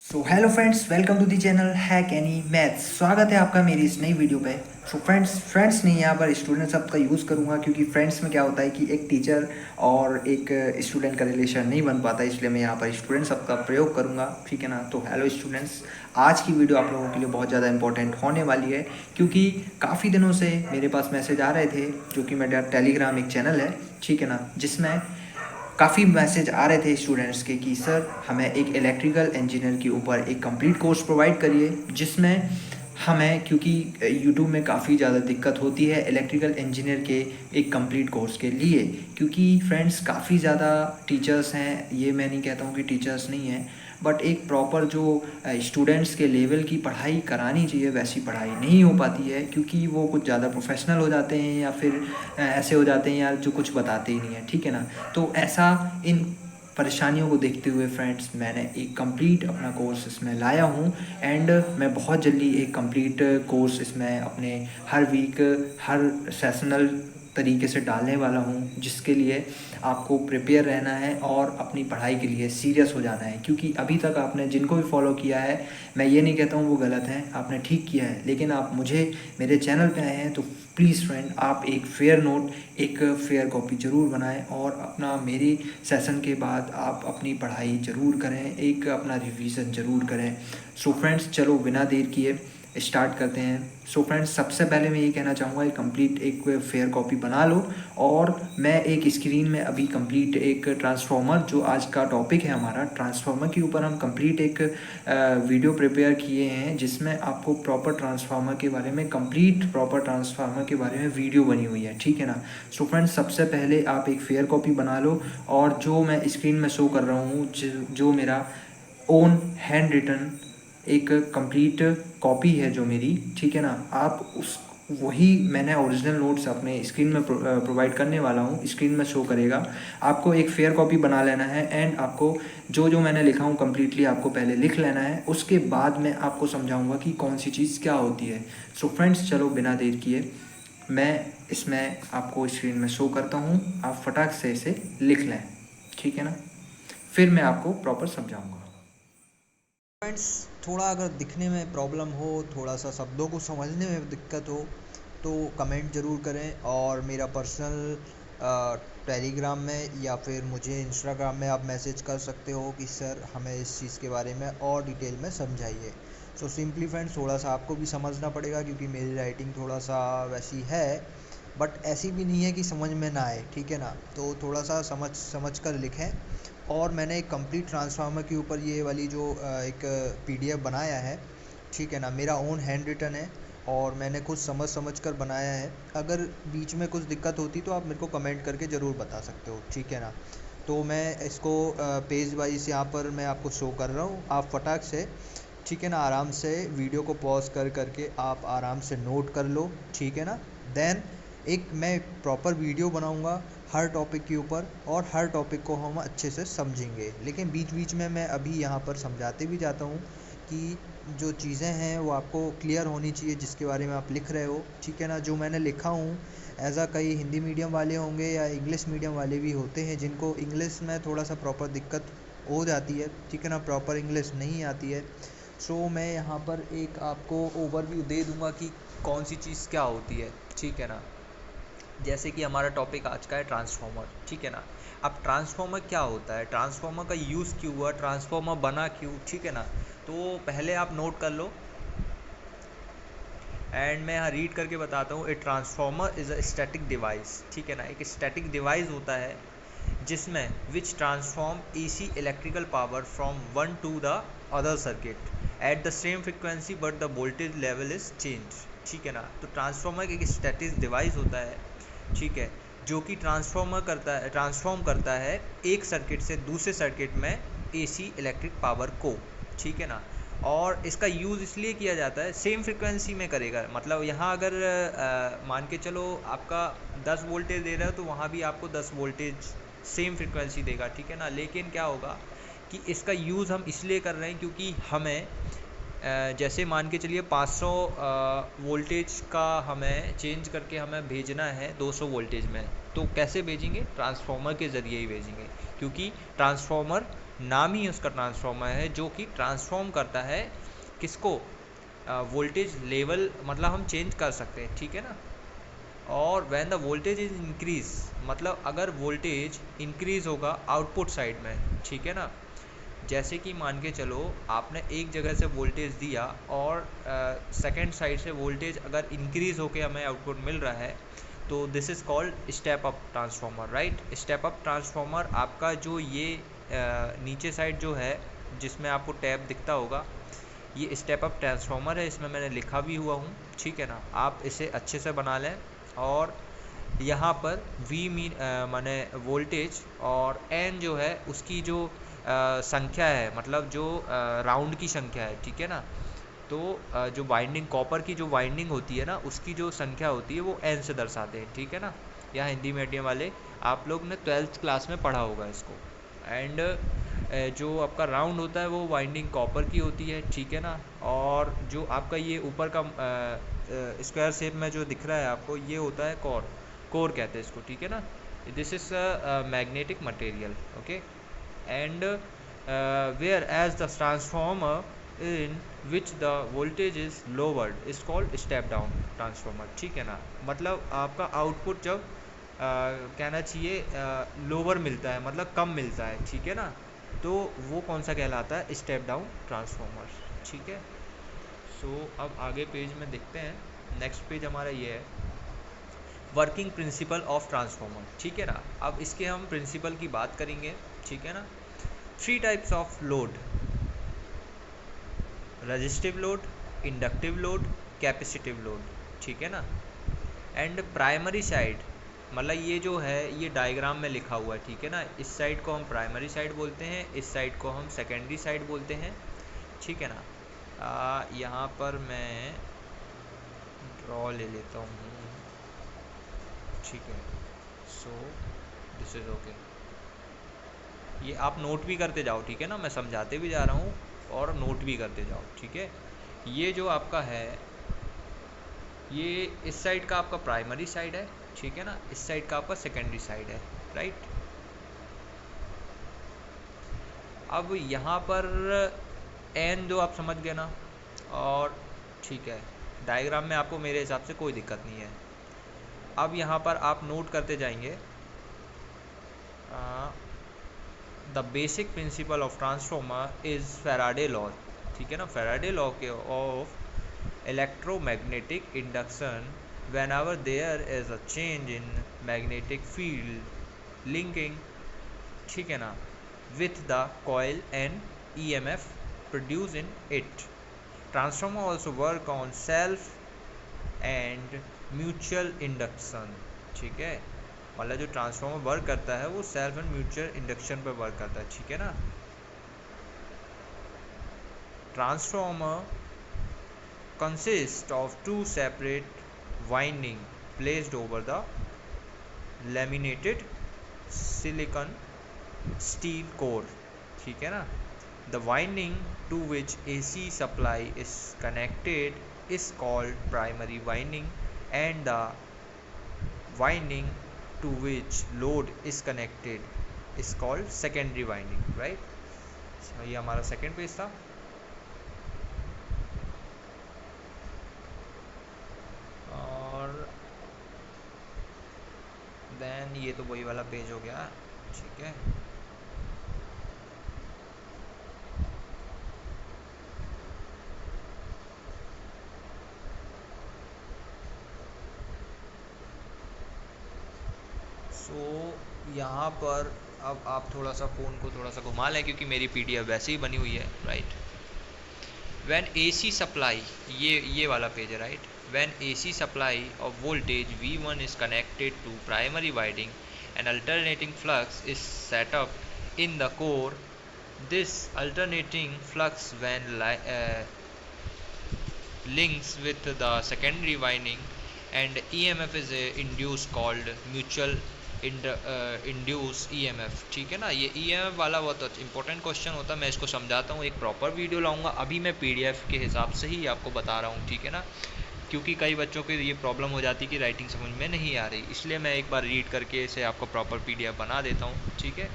So hello friends, welcome to the channel hack any maths. स्वागत है आपका मेरी इस नई वीडियो पे। सो फ्रेंड्स नहीं, यहाँ पर स्टूडेंट शब्द का यूज़ करूँगा क्योंकि फ्रेंड्स में क्या होता है कि एक टीचर और एक स्टूडेंट का रिलेशन नहीं बन पाता, इसलिए मैं यहाँ पर स्टूडेंट शब्द का प्रयोग करूँगा। ठीक है ना। तो हेलो स्टूडेंट्स, आज की वीडियो आप लोगों के लिए बहुत ज़्यादा इंपॉर्टेंट होने वाली है क्योंकि काफ़ी दिनों से मेरे पास मैसेज आ रहे थे, जो कि मेरा टेलीग्राम एक चैनल है, ठीक है ना, जिसमें काफ़ी मैसेज आ रहे थे स्टूडेंट्स के कि सर हमें एक इलेक्ट्रिकल इंजीनियर के ऊपर एक कंप्लीट कोर्स प्रोवाइड करिए, जिसमें हमें, क्योंकि यूट्यूब में काफ़ी ज़्यादा दिक्कत होती है इलेक्ट्रिकल इंजीनियर के एक कंप्लीट कोर्स के लिए, क्योंकि फ्रेंड्स काफ़ी ज़्यादा टीचर्स हैं। ये मैं नहीं कहता हूँ कि टीचर्स नहीं हैं, बट एक प्रॉपर जो स्टूडेंट्स के लेवल की पढ़ाई करानी चाहिए वैसी पढ़ाई नहीं हो पाती है, क्योंकि वो कुछ ज़्यादा प्रोफेशनल हो जाते हैं या फिर ऐसे हो जाते हैं यार जो कुछ बताते ही नहीं है। ठीक है ना। तो ऐसा इन परेशानियों को देखते हुए फ्रेंड्स, मैंने एक कंप्लीट अपना कोर्स इसमें लाया हूँ एंड मैं बहुत जल्दी एक कंप्लीट कोर्स इसमें अपने हर वीक, हर सेशनल तरीके से डालने वाला हूँ, जिसके लिए आपको प्रिपेयर रहना है और अपनी पढ़ाई के लिए सीरियस हो जाना है। क्योंकि अभी तक आपने जिनको भी फॉलो किया है, मैं ये नहीं कहता हूँ वो गलत है, आपने ठीक किया है, लेकिन आप मुझे मेरे चैनल पे आए हैं तो प्लीज़ फ्रेंड, आप एक फेयर नोट, एक फेयर कॉपी ज़रूर बनाएं और अपना मेरे सेशन के बाद आप अपनी पढ़ाई ज़रूर करें, एक अपना रिवीजन ज़रूर करें। सो फ्रेंड्स, चलो बिना देर किए स्टार्ट करते हैं। सो फ्रेंड्स, सबसे पहले मैं ये कहना चाहूँगा कि कंप्लीट एक फेयर कॉपी बना लो, और मैं एक स्क्रीन में अभी कंप्लीट एक ट्रांसफार्मर, जो आज का टॉपिक है हमारा, ट्रांसफार्मर के ऊपर हम कंप्लीट एक वीडियो प्रिपेयर किए हैं, जिसमें आपको प्रॉपर ट्रांसफार्मर के बारे में, कंप्लीट प्रॉपर ट्रांसफार्मर के बारे में वीडियो बनी हुई है। ठीक है ना। सो फ्रेंड्स, सबसे पहले आप एक फेयर कॉपी बना लो, और जो मैं स्क्रीन में शो कर रहा हूँ, जो मेरा ओन हैंड रिटन एक कंप्लीट कॉपी है जो मेरी, ठीक है ना, आप उस वही मैंने ओरिजिनल नोट्स अपने स्क्रीन में प्रोवाइड करने वाला हूँ, स्क्रीन में शो करेगा। आपको एक फेयर कॉपी बना लेना है एंड आपको जो जो मैंने लिखा हूँ कम्प्लीटली आपको पहले लिख लेना है, उसके बाद मैं आपको समझाऊँगा कि कौन सी चीज़ क्या होती है। सो फ्रेंड्स, चलो बिना देर किए मैं इसमें आपको स्क्रीन में शो करता हूँ, आप फटाक से इसे लिख लें। ठीक है ना। फिर मैं आपको प्रॉपर समझाऊँगा। फ्रेंड्स, थोड़ा अगर दिखने में प्रॉब्लम हो, थोड़ा सा शब्दों को समझने में दिक्कत हो, तो कमेंट ज़रूर करें, और मेरा पर्सनल टेलीग्राम में या फिर मुझे इंस्टाग्राम में आप मैसेज कर सकते हो कि सर हमें इस चीज़ के बारे में और डिटेल में समझाइए। सो सिंपली फ्रेंड्स, थोड़ा सा आपको भी समझना पड़ेगा क्योंकि मेरी राइटिंग थोड़ा सा वैसी है, बट ऐसी भी नहीं है कि समझ में ना आए। ठीक है ना। तो थोड़ा सा समझ कर लिखें। और मैंने एक कंप्लीट ट्रांसफार्मर के ऊपर ये वाली जो एक पीडीएफ बनाया है, ठीक है ना, मेरा ओन हैंड रिटन है और मैंने खुद समझ कर बनाया है। अगर बीच में कुछ दिक्कत होती तो आप मेरे को कमेंट करके ज़रूर बता सकते हो। ठीक है ना। तो मैं इसको पेज वाइज यहाँ पर मैं आपको शो कर रहा हूँ, आप फटाक से, ठीक है ना, आराम से वीडियो को पॉज करके आप आराम से नोट कर लो। ठीक है ना। देन एक मैं प्रॉपर वीडियो बनाऊंगा हर टॉपिक के ऊपर, और हर टॉपिक को हम अच्छे से समझेंगे, लेकिन बीच बीच में मैं अभी यहाँ पर समझाते भी जाता हूँ कि जो चीज़ें हैं वो आपको क्लियर होनी चाहिए जिसके बारे में आप लिख रहे हो। ठीक है ना। जो मैंने लिखा हूँ, एज कई हिंदी मीडियम वाले होंगे या इंग्लिश मीडियम वाले भी होते हैं जिनको इंग्लिश में थोड़ा सा प्रॉपर दिक्कत हो जाती है। ठीक है ना, प्रॉपर इंग्लिश नहीं आती है। सो मैं यहाँ पर एक आपको ओवरव्यू दे दूँगा कि कौन सी चीज़ क्या होती है। ठीक है ना। जैसे कि हमारा टॉपिक आज का है ट्रांसफार्मर। ठीक है ना। अब ट्रांसफार्मर क्या होता है, ट्रांसफार्मर का यूज़ क्यों हुआ, ट्रांसफार्मर बना क्यों। ठीक है ना। तो पहले आप नोट कर लो, एंड मैं यहाँ रीड करके बताता हूँ। A transformer is a static device. ठीक है ना। एक स्टैटिक डिवाइस होता है जिसमें which transform AC electrical power from one to the other circuit at the same frequency but the voltage level is change. ठीक है ना। तो ट्रांसफॉर्मर एक स्टैटिक डिवाइस होता है, ठीक है, जो कि ट्रांसफॉर्म करता है एक सर्किट से दूसरे सर्किट में एसी इलेक्ट्रिक पावर को। ठीक है ना। और इसका यूज़ इसलिए किया जाता है, सेम फ्रिक्वेंसी में करेगा, मतलब यहाँ अगर मान के चलो आपका 10 वोल्टेज दे रहा है तो वहाँ भी आपको 10 वोल्टेज सेम फ्रिक्वेंसी देगा। ठीक है ना। लेकिन क्या होगा कि इसका यूज़ हम इसलिए कर रहे हैं क्योंकि हमें जैसे मान के चलिए 500 वोल्टेज का हमें चेंज करके हमें भेजना है 200 वोल्टेज में, तो कैसे भेजेंगे, ट्रांसफार्मर के ज़रिए ही भेजेंगे, क्योंकि ट्रांसफार्मर नाम ही उसका ट्रांसफार्मर है, जो कि ट्रांसफॉर्म करता है किसको, वोल्टेज लेवल, मतलब हम चेंज कर सकते हैं, ठीक है ना। और when the voltage is increase, मतलब अगर वोल्टेज इंक्रीज होगा आउटपुट साइड में, ठीक है ना। जैसे कि मान के चलो आपने एक जगह से वोल्टेज दिया और सेकंड साइड से वोल्टेज अगर इंक्रीज होके हमें आउटपुट मिल रहा है, तो this is called step up transformer, right. Step up transformer आपका जो ये नीचे साइड जो है जिसमें आपको टैब दिखता होगा, ये स्टेप अप ट्रांसफार्मर है, इसमें मैंने लिखा भी हुआ हूँ, ठीक है ना। आप इसे अच्छे से बना लें। और यहाँ पर V माने वोल्टेज और N जो है उसकी जो संख्या है, मतलब जो राउंड की संख्या है, ठीक है ना। तो जो वाइंडिंग, कॉपर की जो वाइंडिंग होती है ना, उसकी जो संख्या होती है वो N से दर्शाते हैं, ठीक है ना। या हिंदी मीडियम वाले आप लोग ने 12th क्लास में पढ़ा होगा इसको। एंड जो आपका राउंड होता है वो वाइंडिंग कॉपर की होती है, ठीक है ना। और जो आपका ये ऊपर का स्क्वायर शेप में जो दिख रहा है आपको, ये होता है कोर कहते हैं इसको, ठीक है ना। This is magnetic material, okay. And whereas the transformer in which the voltage is lowered is called step down transformer, ठीक है ना। मतलब आपका आउटपुट जब कहना चाहिए लोअर मिलता है, मतलब कम मिलता है, ठीक है ना, तो वो कौन सा कहलाता है, स्टेप डाउन ट्रांसफॉर्मर, ठीक है। सो अब आगे पेज में देखते हैं। नेक्स्ट पेज हमारा ये है, वर्किंग प्रिंसिपल ऑफ ट्रांसफॉर्मर, ठीक है ना। अब इसके हम प्रिंसिपल की बात करेंगे, ठीक है ना। 3 types of load, resistive load, inductive load, capacitive load, ठीक है ना। एंड प्राइमरी साइड, मतलब ये जो है ये डायग्राम में लिखा हुआ है, ठीक है ना। इस साइड को हम प्राइमरी साइड बोलते हैं, इस साइड को हम सेकेंडरी साइड बोलते हैं, ठीक है ना। यहाँ पर मैं ड्रॉ ले लेता हूँ, ठीक है। So this is okay. ये आप नोट भी करते जाओ, ठीक है ना, मैं समझाते भी जा रहा हूँ और नोट भी करते जाओ, ठीक है। ये जो आपका है, ये इस साइड का आपका प्राइमरी साइड है, ठीक है ना, इस साइड का आपका सेकेंडरी साइड है, राइट। अब यहाँ पर एन जो आप समझ गए ना, और ठीक है, डायग्राम में आपको मेरे हिसाब से कोई दिक्कत नहीं है। अब यहाँ पर आप नोट करते जाएंगे, the basic principle of transformer is Faraday law, ठीक है ना। फैराडे लॉ के of electromagnetic induction, whenever there is a change in magnetic field linking, ठीक है ना, with the coil and EMF produced in it. Transformer also work on self and mutual induction, ठीक है। मतलब जो ट्रांसफार्मर वर्क करता है वो सेल्फ एंड म्यूचुअल इंडक्शन पर वर्क करता है, ठीक है ना। Transformer consist of 2 separate winding placed over the laminated silicon steel core, ठीक है ना। The winding to which AC supply is connected is called primary winding and the winding to which load is connected is called secondary winding, right। ये हमारा second page था। और then ये तो वही वाला पेज हो गया, ठीक है। सो यहाँ पर अब आप थोड़ा सा फ़ोन को थोड़ा सा घुमा लें, क्योंकि मेरी PDF वैसे ही बनी हुई है, राइट। When AC supply, ये वाला पेज है, right. When AC supply of voltage V1 is connected to primary winding, an alternating flux is set up in the core. This alternating flux when links with the secondary winding and EMF is induced called mutual induce EMF, ठीक है ना। ये EMF वाला बहुत important question होता है, मैं इसको समझाता हूँ, एक प्रॉपर वीडियो लाऊंगा। अभी मैं PDF के हिसाब से ही आपको बता रहा हूँ, ठीक है ना, क्योंकि कई बच्चों को ये प्रॉब्लम हो जाती है कि राइटिंग समझ में नहीं आ रही, इसलिए मैं एक बार रीड करके इसे आपको प्रॉपर PDF बना देता हूँ, ठीक है।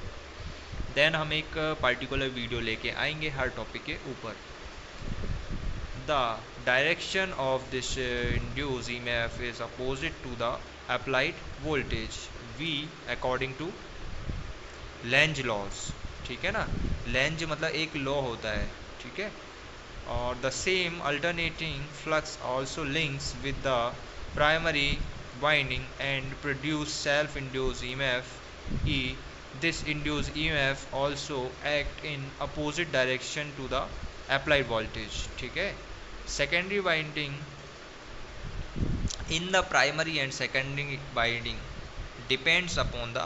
देन हम एक पर्टिकुलर वीडियो लेके आएंगे हर टॉपिक के ऊपर। The direction of this induce EMF is opposite to the applied voltage V according to Lenz laws, ठीक है ना। लेंज मतलब एक लॉ होता है, ठीक है। और the same alternating flux also links with the primary winding and produce self induce EMF E। This induce EMF also act in opposite direction to the applied voltage, ठीक है। Secondary winding in the primary and secondary winding depends upon the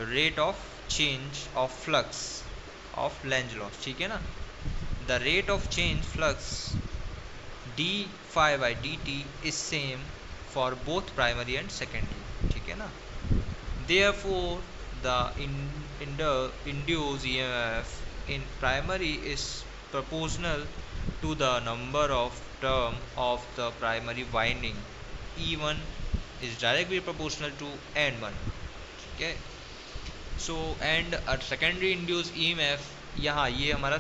rate of change of flux of Lenz law, ठीक है ना। the rate of change flux d phi by dt is same for both primary and secondary, ठीक है ना। therefore the induced EMF in primary is proportional to the number of term of the primary winding, E1 is directly proportional to N1, ठीक है। So and secondary induce EMF, यहाँ ये हमारा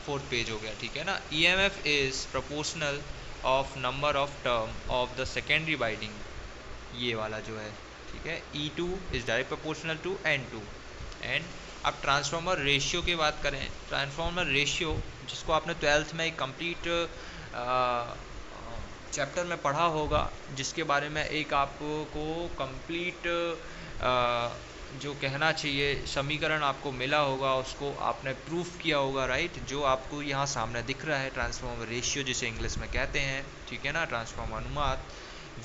fourth page हो गया, ठीक है ना। EMF is proportional of number of term of the secondary winding, ये वाला जो है, ठीक है। E2 is direct proportional to N2। And अब ट्रांसफार्मर रेशियो की बात करें, ट्रांसफार्मर रेशियो जिसको आपने 12th में एक कंप्लीट चैप्टर में पढ़ा होगा, जिसके बारे में एक आपको कंप्लीट जो कहना चाहिए समीकरण आपको मिला होगा, उसको आपने प्रूफ किया होगा, राइट। जो आपको यहाँ सामने दिख रहा है ट्रांसफार्मर रेशियो, जिसे इंग्लिश में कहते हैं, ठीक है ना, ट्रांसफार्मर अनुपात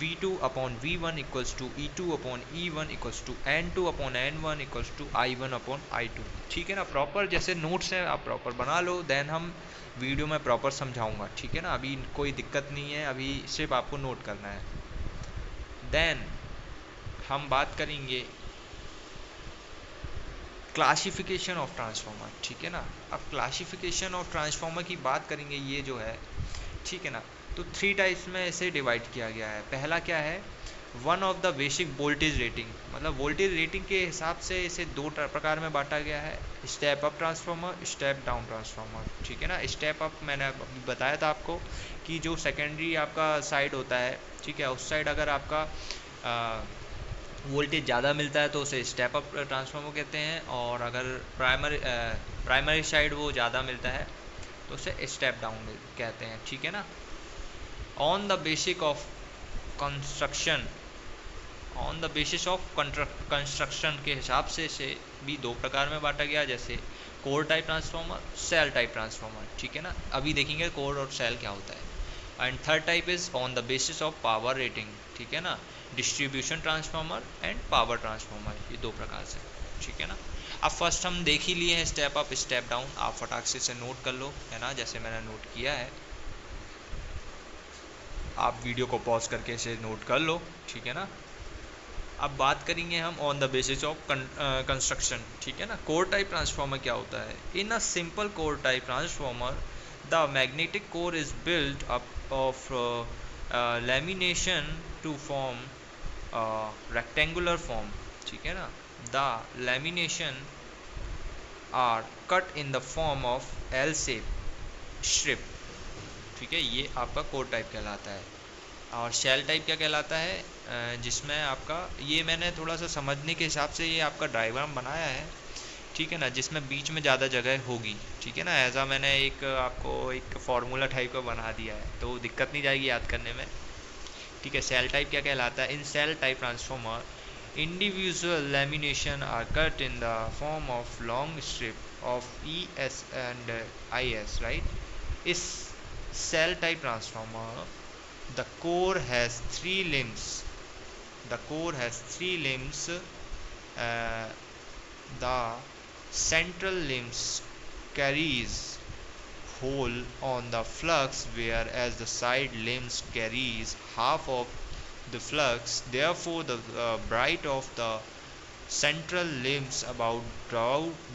V2 upon V1 equals to E2 upon E1 equals to N2 upon N1 equals to I1 upon I2, ठीक है ना। प्रॉपर जैसे नोट्स हैं आप प्रॉपर बना लो, देन हम वीडियो में प्रॉपर समझाऊंगा, ठीक है ना। अभी कोई दिक्कत नहीं है, अभी सिर्फ आपको नोट करना है। देन हम बात करेंगे क्लासिफिकेशन ऑफ ट्रांसफार्मर, ठीक है ना। अब क्लासिफिकेशन ऑफ ट्रांसफार्मर की बात करेंगे, ये जो है, ठीक है ना। तो 3 टाइप्स में इसे डिवाइड किया गया है। पहला क्या है, one of the basic voltage rating, मतलब वोल्टेज रेटिंग के हिसाब से इसे 2 प्रकार में बांटा गया है, step up transformer, step down transformer, ठीक है ना। स्टेप अप मैंने अभी बताया था आपको कि जो सेकेंडरी आपका साइड होता है, ठीक है, उस साइड अगर आपका वोल्टेज ज़्यादा मिलता है तो उसे स्टेप अप ट्रांसफार्मर कहते हैं, और अगर प्राइमरी साइड वो ज़्यादा मिलता है तो उसे स्टेप डाउन कहते हैं, ठीक है ना। On the basis of construction के हिसाब से इसे भी 2 प्रकार में बांटा गया, जैसे core type transformer, shell type transformer, ठीक है ना। अभी देखेंगे कोर और सेल क्या होता है। And third type is on the basis of power rating, ठीक है ना, distribution transformer and power transformer, ये 2 प्रकार से, ठीक है ना। अब फर्स्ट हम देख ही लिए हैं स्टेप अप स्टेप डाउन, आप फटाक से नोट कर लो, है ना, जैसे मैंने नोट किया है। आप वीडियो को पॉज करके इसे नोट कर लो, ठीक है ना। अब बात करेंगे हम on the basis of construction, ठीक है ना। कोर टाइप ट्रांसफार्मर क्या होता है। In a simple core type transformer the magnetic core is built up of lamination to form rectangular form, ठीक है ना। The lamination are cut in the form of L shape strip, ठीक है, ये आपका कोर टाइप कहलाता है। और शेल टाइप क्या कहलाता है, जिसमें आपका, ये मैंने थोड़ा सा समझने के हिसाब से ये आपका डायग्राम बनाया है, ठीक है ना, जिसमें बीच में ज़्यादा जगह होगी, ठीक है ना। ऐसा मैंने एक आपको एक फार्मूला टाइप का बना दिया है, तो दिक्कत नहीं जाएगी याद करने में, ठीक है। सेल टाइप क्या कहलाता है, in shell type transformer individual lamination are cut in the form of long strip of ES and IS, right. इस cell type transformer the core has 3 limbs, the central limbs carries whole on the flux, whereas the side limbs carries half of the flux. Therefore the bright of the central limbs about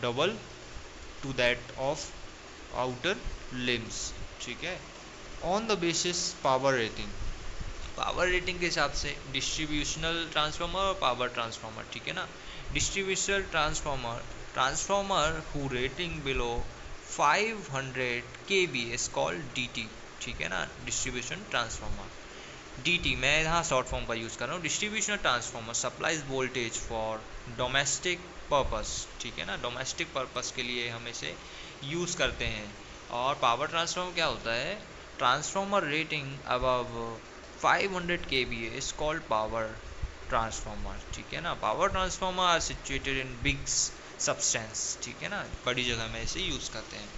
double to that of outer limbs, ठीक है। On the basis power rating के हिसाब से distributional transformer और power transformer, ठीक है ना। Distribution transformer who rating below 500 kV is called DT, ठीक है ना, डिस्ट्रीब्यूशन ट्रांसफॉर्मर। DT मैं यहाँ शॉर्ट फॉर्म का यूज़ कर रहा हूँ। Distributional transformer supplies voltage for domestic purpose, ठीक है ना, डोमेस्टिक पर्पस के लिए हम इसे यूज़ करते हैं। और पावर ट्रांसफॉर्मर क्या होता है, transformer rating above 500 kVA is called power transformer, ठीक है ना। Power transformer are situated in big substance, ठीक है ना, बड़ी जगह में इसे यूज़ करते हैं।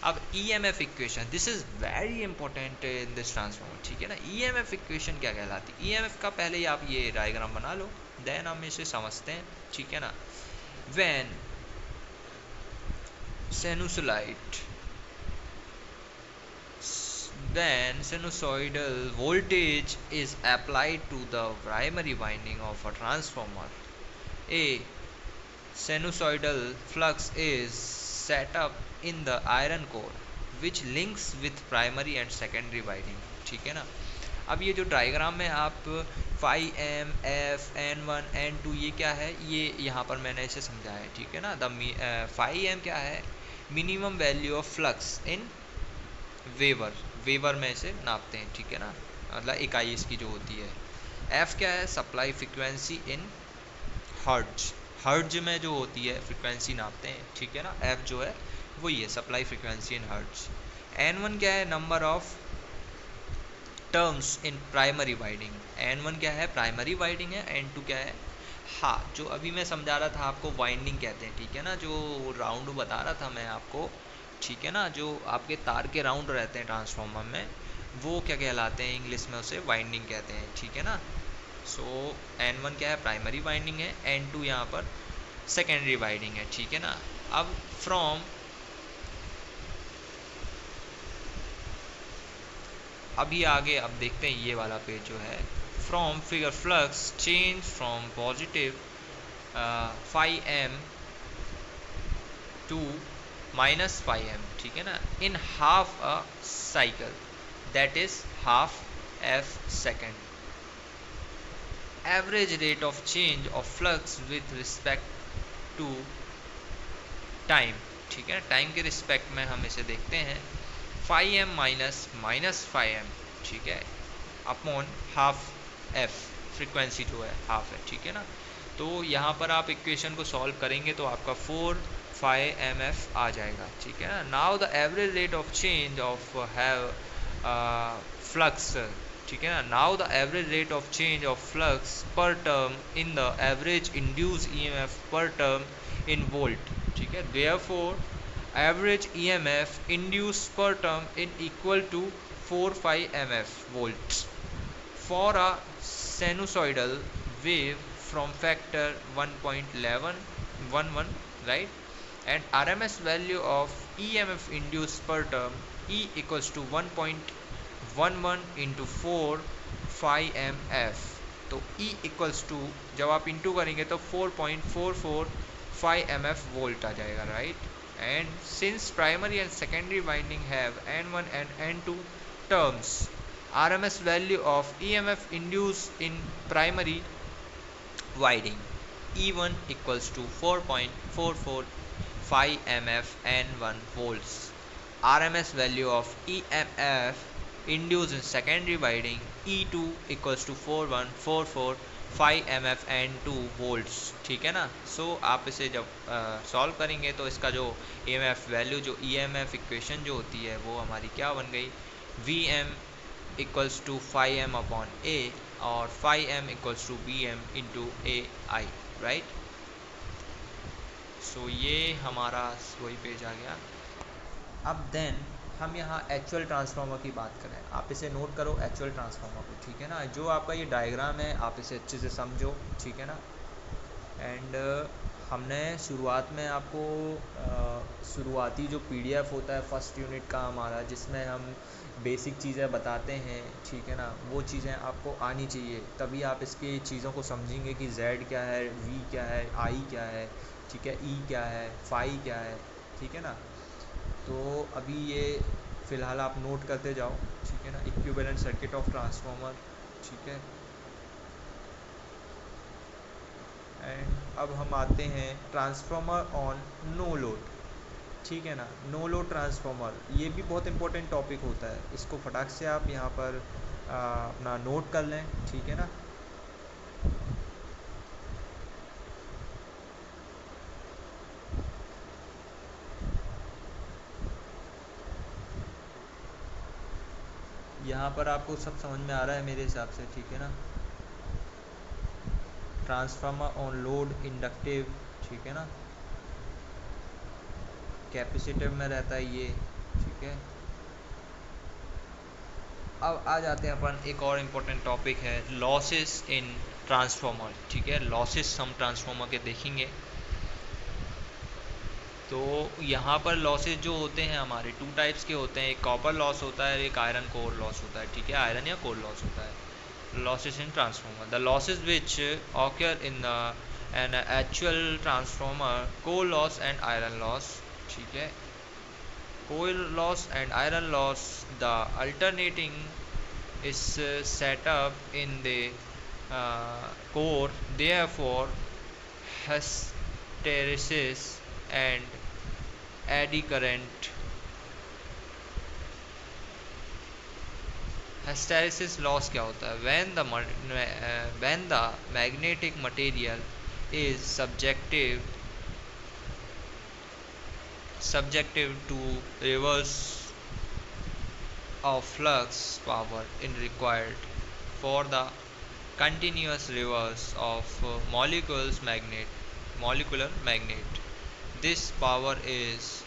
अब EMF equation, this is very important in this transformer, ठीक है ना। EMF इक्वेशन क्या कहलाती है, EMF का पहले ही आप ये डायग्राम बना लो, देन हम इसे समझते हैं, ठीक है ना। When sinusoid then sinusoidal voltage is applied to the primary winding of a transformer. A sinusoidal flux is set up in the iron core which links with primary and secondary winding, ठीक है ना। अब ये जो diagram में आप phi M F N1 N2 ये क्या है, ये यहाँ पर मैंने इसे समझाया है, ठीक है ना। द फाई एम क्या है, minimum value of flux in weber में इसे नापते हैं, ठीक है ना, मतलब इकाई इसकी जो होती है। एफ क्या है, सप्लाई फ्रिक्वेंसी इन हर्ट्ज में जो होती है फ्रिक्वेंसी नापते हैं, ठीक है ना। एफ जो है वही है, सप्लाई फ्रिक्वेंसी इन हर्ट्ज। N1 क्या है, number of turns in primary winding, N1 क्या है, प्राइमरी वाइडिंग है। N2 क्या है, हाँ जो अभी मैं समझा रहा था आपको वाइंडिंग कहते हैं, ठीक है ना, जो राउंड बता रहा था मैं आपको, ठीक है ना, जो आपके तार के राउंड रहते हैं ट्रांसफार्मर में, वो क्या कहलाते हैं, इंग्लिश में उसे वाइंडिंग कहते हैं, ठीक है ना। सो N1 क्या है, प्राइमरी वाइंडिंग है, N2 यहाँ पर सेकेंडरी वाइंडिंग है, ठीक है ना। अब फ्रॉम अभी आगे अब देखते हैं ये वाला पेज जो है, from figure flux change from positive 5M to -5M, ठीक है ना, in half a cycle, that is half F second. Average rate of change of flux with respect to time, ठीक है, टाइम के रिस्पेक्ट में हम इसे देखते हैं, 5M माइनस 5M, ठीक है, अपॉन हाफ F, फ्रिक्वेंसी जो है हाफ है, ठीक है ना। तो यहाँ पर आप इक्वेशन को सॉल्व करेंगे तो आपका 4/5MF आ जाएगा, ठीक है ना। Now the average rate of change of have flux, ठीक है ना, now the average rate of change of flux per turn in the average induced EMF per turn in volt, ठीक है, therefore average EMF induced per term in equal to 4/5MF volts for a sinusoidal wave from factor 1.11, right, and RMS value of EMF induced per term E equals to 1.11 into 4/5MF। तो E equals to जब आप into करेंगे तो 4.445MF volt आ जाएगा, right. And since primary and secondary winding have N1 and N2 terms, RMS value of EMF induced in primary winding E1 equals to 4.445MF N1 volts. RMS value of EMF induced in secondary winding E2 equals to 4.445MF N2 volts, ठीक है ना। सो आप इसे जब solve करेंगे तो इसका जो EMF वैल्यू, जो EMF इक्वेशन जो होती है वो हमारी क्या बन गई, VM equals to 5M upon A और 5M equals to BM into AI, right. So ये हमारा वही पेज आ गया। अब देन हम यहाँ एक्चुअल ट्रांसफार्मर की बात करें, आप इसे नोट करो एक्चुअल ट्रांसफार्मर को, ठीक है ना। जो आपका ये डायग्राम है आप इसे अच्छे से समझो, ठीक है ना। एंड हमने शुरुआत में आपको शुरुआती जो PDF होता है फर्स्ट यूनिट का हमारा, जिसमें हम बेसिक चीज़ें बताते हैं, ठीक है ना, वो चीज़ें आपको आनी चाहिए, तभी आप इसकी चीज़ों को समझेंगे कि Z क्या है, V क्या है, I क्या है, ठीक है, E क्या है, फाई क्या है, ठीक है ना। तो अभी ये फ़िलहाल आप नोट करते जाओ, ठीक है ना। इक्विवेलेंट सर्किट ऑफ ट्रांसफार्मर, ठीक है। एंड अब हम आते हैं ट्रांसफार्मर ऑन नो लोड, ठीक है ना। नो लोड ट्रांसफार्मर ये भी बहुत इंपॉर्टेंट टॉपिक होता है, इसको फटाक से आप यहाँ पर अपना नोट कर लें, ठीक है ना। यहाँ पर आपको सब समझ में आ रहा है मेरे हिसाब से, ठीक है ना। ट्रांसफार्मर ऑन लोड इंडक्टिव, ठीक है ना, कैपेसिटिव में रहता है ये, ठीक है। अब आ जाते हैं अपन, एक और इम्पोर्टेंट टॉपिक है लॉसेस इन ट्रांसफार्मर, ठीक है। लॉसेस हम ट्रांसफार्मर के देखेंगे। तो यहाँ पर लॉसेस जो होते हैं हमारे टू टाइप्स के होते हैं, एक कॉपर लॉस होता है, एक आयरन कोर लॉस होता है, ठीक है। आयरन या कोर लॉस होता है। Losses in transformer, the losses which occur in an actual transformer, core loss and iron loss, ठीक है। Core loss and iron loss, the alternating is set up in the core, therefore hysteresis and eddy current. Hysteresis loss क्या होता है? When the magnetic material is subjective to reverse of flux power in required for the continuous reverse of molecular magnet. This power is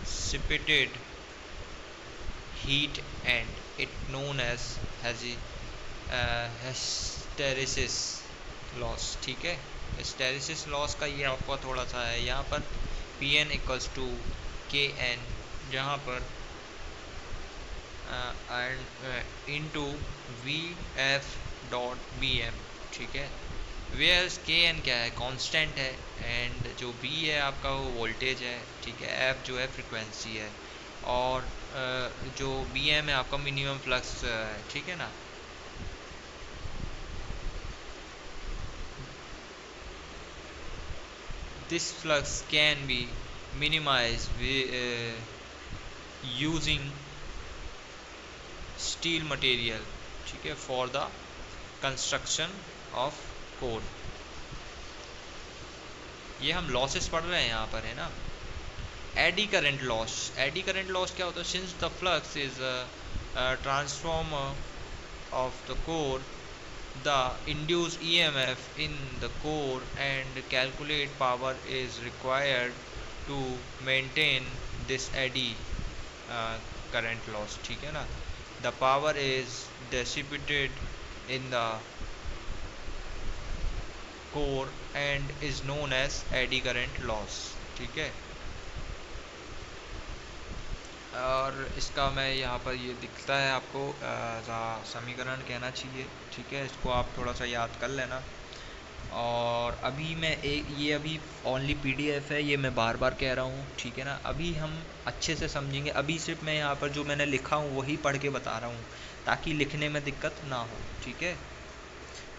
dissipated heat and it known as hysteresis loss, ठीक है। hysteresis loss का ये आपका थोड़ा सा है, यहाँ पर Pn इक्वल्स टू Kn, जहाँ पर इंटू Vf.Bm, ठीक है। वेयर Kn क्या है, कांस्टेंट है, एंड जो B है आपका वो वोल्टेज है, ठीक है। F जो है फ्रिक्वेंसी है, और जो Bm है आपका मिनिमम फ्लक्स है, ठीक है ना। This flux can be minimized using steel material, ठीक है, for the construction of core। ये हम लॉसेस पढ़ रहे हैं यहाँ पर, है ना। Eddy current loss, eddy current loss क्या होता है? Since the flux is transformer of the core, the induced EMF in the core and calculate power is required to maintain this eddy current loss, ठीक है ना। the power is dissipated in the core and is known as eddy current loss, ठीक है। और इसका मैं यहाँ पर ये दिखता है आपको समीकरण कहना चाहिए, ठीक है। इसको आप थोड़ा सा याद कर लेना। और अभी मैं ये अभी ओनली PDF है, ये मैं बार बार कह रहा हूँ, ठीक है ना। अभी हम अच्छे से समझेंगे, अभी सिर्फ मैं यहाँ पर जो मैंने लिखा हूँ वही पढ़ के बता रहा हूँ, ताकि लिखने में दिक्कत ना हो, ठीक है।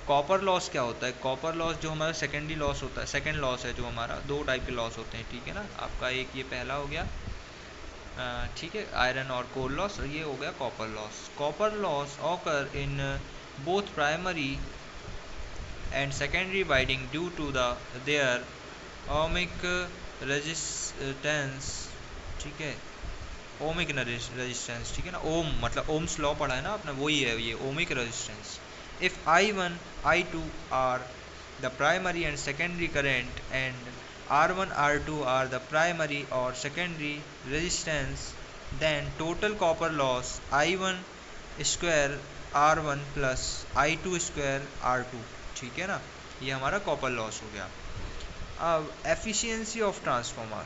कॉपर लॉस क्या होता है? कॉपर लॉस जो हमारा सेकेंडरी लॉस होता है, सेकेंड लॉस है जो हमारा, दो टाइप के लॉस होते हैं, ठीक है ना। आपका एक ये पहला हो गया, ठीक है, आयरन और कोर लॉस, और ये हो गया copper loss. Copper loss occur in both primary and secondary winding due to their ohmic resistance, ठीक है, ओमिक रेजिस्टेंस, ठीक है ना। ओम मतलब ओम्स लॉ पढ़ा है ना आपने, वही है ये ohmic resistance. If I1 I2 are the primary and secondary current and R1 R2 are the primary or secondary resistance, then total copper loss I1 square R1 plus I2 square R2, ठीक है ना। ये हमारा copper loss हो गया। अब efficiency of transformer,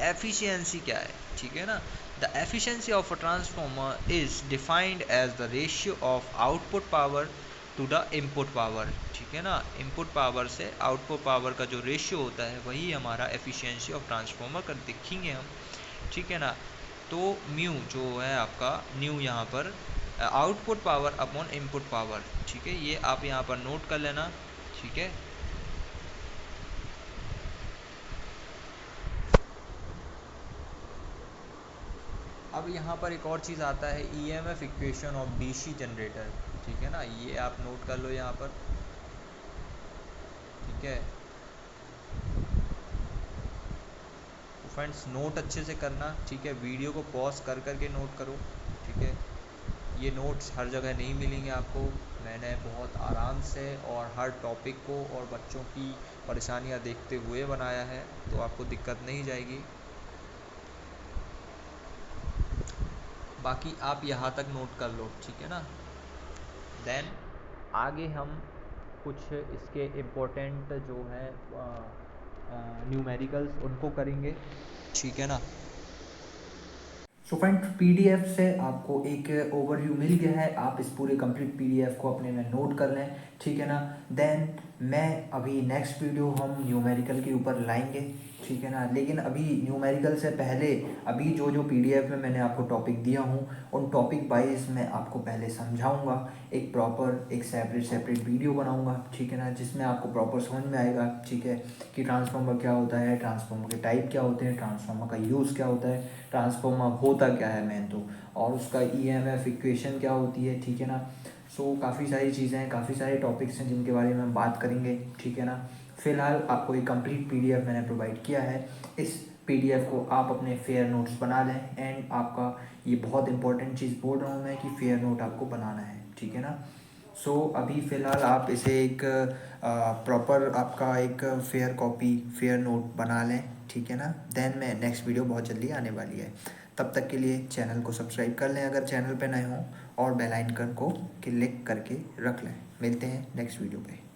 efficiency क्या है, ठीक है ना। The efficiency of a transformer is defined as the ratio of output power to the input power, ठीक है ना। इनपुट पावर से आउटपुट पावर का जो रेशियो होता है वही हमारा एफिशिएंसी ऑफ ट्रांसफार्मर का देखेंगे हम, ठीक है ना। तो म्यू जो है आपका, न्यू यहाँ पर output power upon input power, ठीक है, ये आप यहाँ पर नोट कर लेना, ठीक है। अब यहाँ पर एक और चीज़ आता है EMF equation of DC generator, ठीक है ना, ये आप नोट कर लो यहाँ पर, ठीक है। तो फ्रेंड्स नोट अच्छे से करना, ठीक है, वीडियो को पॉज कर करके नोट करो, ठीक है। ये नोट्स हर जगह नहीं मिलेंगे आपको, मैंने बहुत आराम से और हर टॉपिक को और बच्चों की परेशानियां देखते हुए बनाया है, तो आपको दिक्कत नहीं जाएगी। बाकी आप यहाँ तक नोट कर लो, ठीक है ना। देन आगे हम कुछ इसके इम्पोर्टेंट जो है न्यूमेरिकल्स उनको करेंगे, ठीक है ना। सो फ्रेंड पीडीएफ से आपको एक ओवरव्यू मिल गया है, आप इस पूरे कंप्लीट पीडीएफ को अपने में नोट कर लें, ठीक है ना। देन मैं अभी नेक्स्ट वीडियो हम न्यूमेरिकल के ऊपर लाएंगे, ठीक है ना। लेकिन अभी न्यूमेरिकल से पहले अभी जो पीडीएफ में मैंने आपको टॉपिक दिया हूँ उन टॉपिक वाइज मैं आपको पहले समझाऊंगा, एक प्रॉपर एक सेपरेट वीडियो बनाऊंगा, ठीक है ना, जिसमें आपको प्रॉपर समझ में आएगा, ठीक है, कि ट्रांसफार्मर क्या होता है, ट्रांसफार्मर के टाइप क्या होते हैं, ट्रांसफार्मर का यूज़ क्या होता है, ट्रांसफार्मर होता क्या है मेन तो, और उसका ईएमएफ इक्वेशन क्या होती है, ठीक है ना। सो काफ़ी सारी चीज़ें हैं, काफ़ी सारे टॉपिक्स हैं जिनके बारे में हम बात करेंगे, ठीक है ना। फ़िलहाल आपको एक कंप्लीट पीडीएफ मैंने प्रोवाइड किया है, इस पीडीएफ को आप अपने फेयर नोट्स बना लें, एंड आपका ये बहुत इंपॉर्टेंट चीज़ बोल रहा हूँ मैं कि फेयर नोट आपको बनाना है, ठीक है ना। सो अभी फ़िलहाल आप इसे एक प्रॉपर आपका एक फेयर कॉपी फेयर नोट बना लें, ठीक है ना। देन मैं नेक्स्ट वीडियो बहुत जल्दी आने वाली है, तब तक के लिए चैनल को सब्सक्राइब कर लें अगर चैनल पे नए हों, और बेल आइकन को क्लिक करके रख लें। मिलते हैं नेक्स्ट वीडियो पे।